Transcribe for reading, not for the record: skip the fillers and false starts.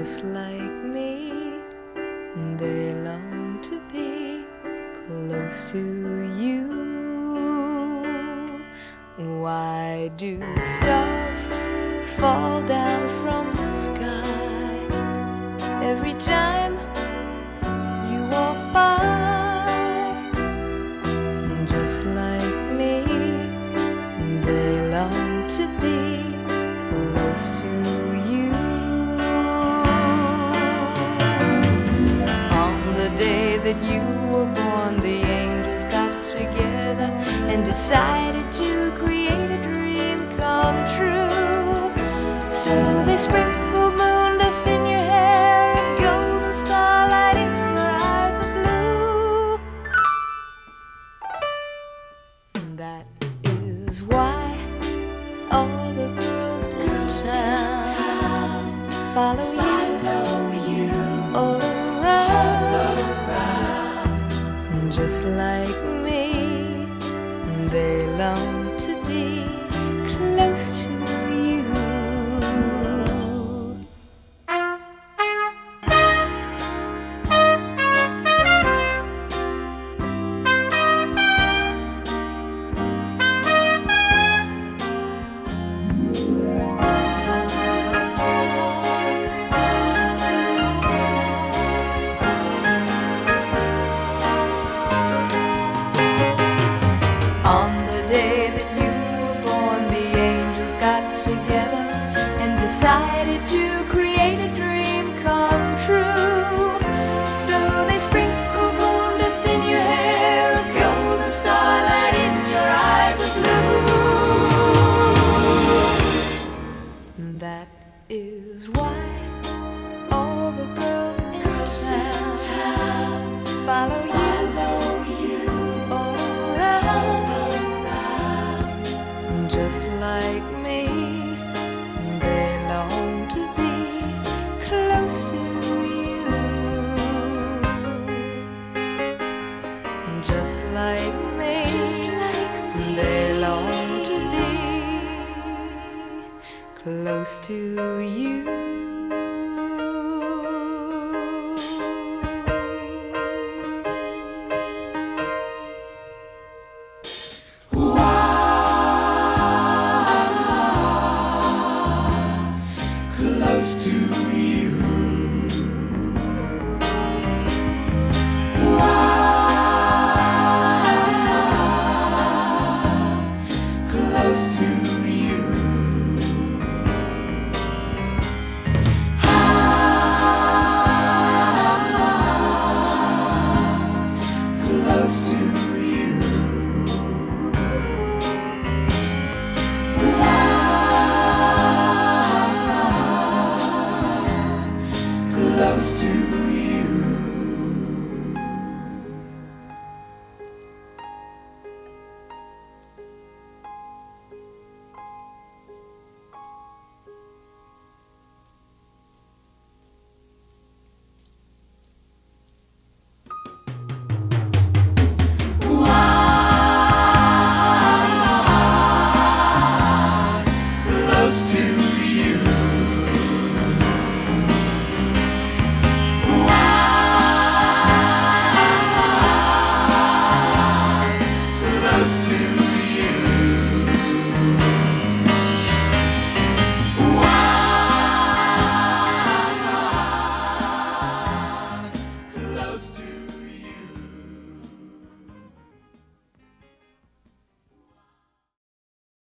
just like me, they long to be close to you. Why do stars fall down from the sky every time you walk by? Just like me, they long to be close to you. On the day that you were born, the angels got together and decided to create a dream come true. So they sprinkled moon dust in your hair and golden starlight in your eyes of blue. That is why all the girls in town follow you all around. Just like me, they long to be close to you. On the day that you were born, the angels got together and decided to create a dream come true. So they sprinkled moon dust in your hair, a golden starlight in your eyes of blue. That is why